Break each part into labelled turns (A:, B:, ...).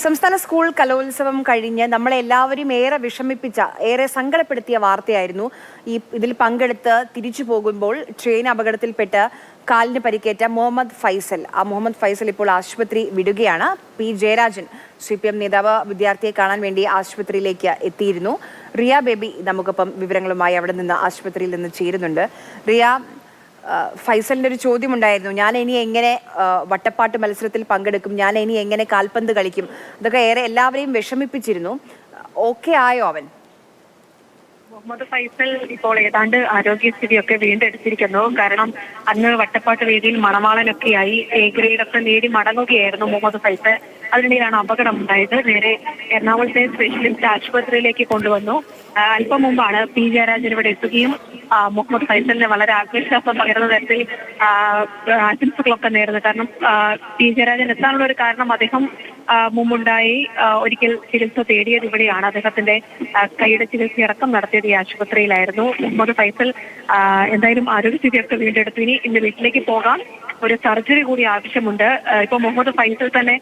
A: സംസ്ഥാന സ്കൂൾ കലോത്സവം കഴിഞ്ഞ് നമ്മളെല്ലാവരും ഏറെ വിഷമിപ്പിച്ച, ഏറെ സങ്കടപ്പെടുത്തിയ വാർത്തയായിരുന്നു ഇതിൽ പങ്കെടുത്ത് തിരിച്ചു പോകുമ്പോൾ ട്രെയിൻ അപകടത്തിൽപ്പെട്ട് കാലിന് പരിക്കേറ്റ മുഹമ്മദ് ഫൈസൽ. ആ മുഹമ്മദ് ഫൈസൽ ഇപ്പോൾ ആശുപത്രി വിടുകയാണ്. പി ജയരാജൻ CPM നേതാവ് വിദ്യാർത്ഥിയെ കാണാൻ വേണ്ടി ആശുപത്രിയിലേക്ക് എത്തിയിരുന്നു. റിയ ബേബി നമുക്കൊപ്പം വിവരങ്ങളുമായി അവിടെ നിന്ന് ആശുപത്രിയിൽ നിന്ന് ചേരുന്നുണ്ട്. റിയ, ഫൈസലിൻ്റെ ഒരു ചോദ്യമുണ്ടായിരുന്നു, ഞാൻ ഇനി എങ്ങനെ വട്ടപ്പാട്ട് മത്സരത്തിൽ പങ്കെടുക്കും, ഞാൻ ഇനി എങ്ങനെ കാൽപന്ത് കളിക്കും, അതൊക്കെ ഏറെ എല്ലാവരെയും വിഷമിപ്പിച്ചിരുന്നു. ഓക്കെ ആയോ അവൻ?
B: മുഹമ്മദ് ഫൈസൽ ഇപ്പോൾ ഏതാണ്ട് ആരോഗ്യസ്ഥിതിയൊക്കെ വീണ്ടെടുത്തിരിക്കുന്നു. കാരണം അന്ന് വട്ടപ്പാട്ട് വേദിയിൽ മണവാളനൊക്കെയായി A ഗ്രേഡൊക്കെ നേടി മടങ്ങുകയായിരുന്നു മുഹമ്മദ് ഫൈസൽ. അതിനിടയിലാണ് അപകടം ഉണ്ടായത്. നേരെ എറണാകുളത്തെ സ്പെഷ്യലിസ്റ്റ് ആശുപത്രിയിലേക്ക് കൊണ്ടുവന്നു. അല്പം മുമ്പാണ് P ജയരാജൻ ഇവിടെ എത്തുകയും മുഹമ്മദ് ഫൈസലിന് വളരെ ആത്മവിശ്വാസം പകരുന്ന തരത്തിൽ ആശംസകളൊക്കെ നേരുന്നു. കാരണം P ജയരാജൻ എത്താനുള്ള ഒരു കാരണം അദ്ദേഹം മുമ്പുണ്ടായി ഒരിക്കൽ ചികിത്സ തേടിയത് ഇവിടെയാണ്. അദ്ദേഹത്തിന്റെ കൈയുടെ ചികിത്സയടക്കം നടത്തിയത് ഈ ആശുപത്രിയിലായിരുന്നു. മുഹമ്മദ് ഫൈസൽ എന്തായാലും ആരോഗ്യസ്ഥിതിയൊക്കെ വീണ്ടെടുത്തു. ഇന്ന് വീട്ടിലേക്ക് പോകാം. ഒരു സർജറി കൂടി ആവശ്യമുണ്ട്. ഇപ്പൊ മുഹമ്മദ് ഫൈസൽ തന്നെ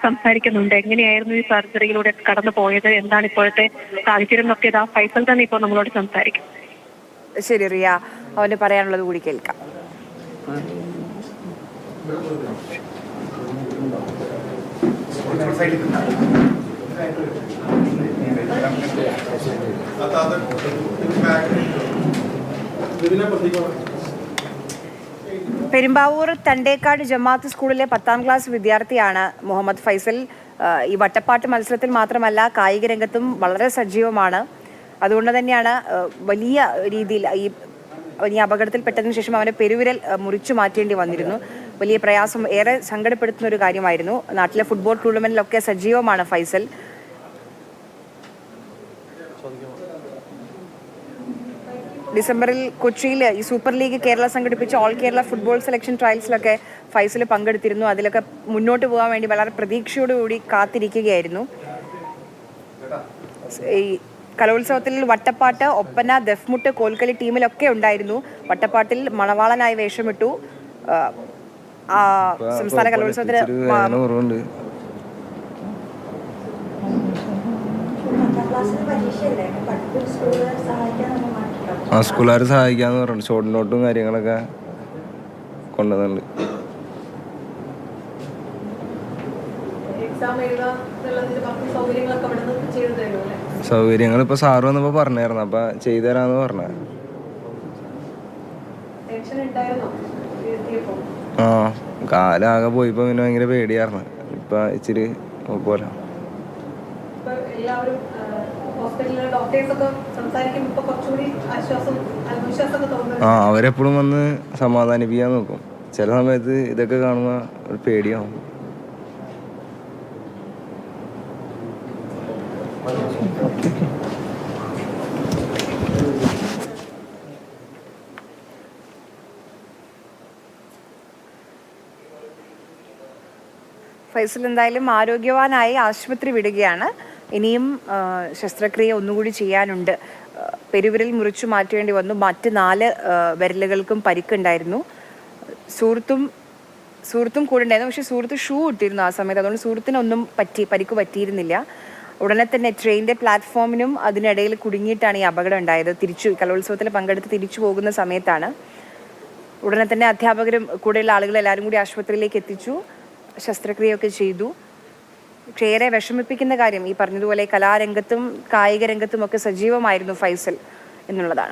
B: സംസാരിക്കുന്നുണ്ട്, എങ്ങനെയായിരുന്നു ഈ സർജറിയിലൂടെ കടന്നു പോയത്, എന്താണ് ഇപ്പോഴത്തെ സാഹചര്യം എന്നൊക്കെ ഇതാ ഫൈസൽ തന്നെ ഇപ്പോൾ നമ്മളോട് സംസാരിക്കും.
A: ശരി റിയ, അവന് പറയാനുള്ളത് കൂടി കേൾക്കാം. പെരുമ്പാവൂർ തണ്ടേക്കാട് ജമാഅത്ത് സ്കൂളിലെ 10ാം ക്ലാസ് വിദ്യാർത്ഥിയാണ് മുഹമ്മദ് ഫൈസൽ. ഈ വട്ടപ്പാട്ട് മത്സരത്തിൽ മാത്രമല്ല, കായിക രംഗത്തും വളരെ സജീവമാണ്. അതുകൊണ്ട് തന്നെയാണ് വലിയ രീതിയിൽ ഈ അപകടത്തിൽപ്പെട്ടതിന് ശേഷം അവനെ പെരുവിരൽ മുറിച്ചു മാറ്റേണ്ടി വന്നിരുന്നു. വലിയ പ്രയാസം, ഏറെ സങ്കടപ്പെടുത്തുന്ന ഒരു കാര്യമായിരുന്നു. നാട്ടിലെ ഫുട്ബോൾ ടൂർണമെന്റിലൊക്കെ സജീവമാണ് ഫൈസൽ. ഡിസംബറിൽ കൊച്ചിയിൽ ഈ സൂപ്പർ ലീഗ് കേരള സംഘടിപ്പിച്ച ഓൾ കേരള ഫുട്ബോൾ സെലക്ഷൻ ട്രയൽസിലൊക്കെ ഫൈസൽ പങ്കെടുത്തിരുന്നു. അതിലൊക്കെ മുന്നോട്ട് പോകാൻ വേണ്ടി വളരെ പ്രതീക്ഷയോടുകൂടി കാത്തിരിക്കുകയായിരുന്നു. ഈ കലോത്സവത്തിൽ വട്ടപ്പാട്ട്, ഒപ്പന, ദഫ്മുട്ട്, കോൽക്കളി ടീമിലൊക്കെ ഉണ്ടായിരുന്നു. വട്ടപ്പാട്ടിൽ മണവാളനായി വേഷമിട്ടു. സംസ്ഥാന കലോത്സവത്തിന്
C: സ്കൂളുകാർ സഹായിക്കാന്ന് പറഞ്ഞു. ഷോർട്ട് നോട്ടും കാര്യങ്ങളൊക്കെ കൊണ്ടുവന്നുണ്ട്. സൗകര്യങ്ങൾ ഇപ്പൊ സാറ് വന്നപ്പോ പറഞ്ഞായിരുന്നു, അപ്പൊ ചെയ്തു തരാന്ന് പറഞ്ഞ. കാലാകെ പോയിപ്പോ പിന്നെ ഭയങ്കര പേടിയായിരുന്നു. ഇപ്പൊ ഇച്ചിരി പോലെ അവരെപ്പോഴും വന്ന് സമാധാനിപ്പിക്കാൻ നോക്കും. ചില സമയത്ത് ഇതൊക്കെ കാണുമ്പോ ഒരു പേടിയാവും.
A: ഫൈസൽ എന്തായാലും ആരോഗ്യവാനായി ആശുപത്രി വിടുകയാണ്. ഇനിയും ശസ്ത്രക്രിയ ഒന്നുകൂടി ചെയ്യാനുണ്ട്. പെരുവിരൽ മുറിച്ചു മാറ്റേണ്ടി വന്നു. മറ്റ് 4 വിരലുകൾക്കും പരിക്കുണ്ടായിരുന്നു. സുഹൃത്തും കൂടെ ഉണ്ടായിരുന്നു. പക്ഷേ സുഹൃത്ത് ഷൂ ഇട്ടിരുന്നു ആ സമയത്ത്. അതുകൊണ്ട് സുഹൃത്തിനൊന്നും പരിക്ക് പറ്റിയിരുന്നില്ല. ഉടനെ തന്നെ ട്രെയിനിൻ്റെ പ്ലാറ്റ്ഫോമിനും അതിനിടയിൽ കുടുങ്ങിയിട്ടാണ് ഈ അപകടം ഉണ്ടായത്. കലോത്സവത്തിൽ പങ്കെടുത്ത് തിരിച്ചു പോകുന്ന സമയത്താണ്. ഉടനെ തന്നെ അധ്യാപകരും കൂടെയുള്ള ആളുകൾ എല്ലാവരും കൂടി ആശുപത്രിയിലേക്ക് എത്തിച്ചു. ശസ്ത്രക്രിയയൊക്കെ ചെയ്തു. പക്ഷേ ഏറെ വിഷമിപ്പിക്കുന്ന കാര്യം, ഈ പറഞ്ഞതുപോലെ കലാരംഗത്തും കായിക രംഗത്തും ഒക്കെ സജീവമായിരുന്നു ഫൈസൽ എന്നുള്ളതാണ്.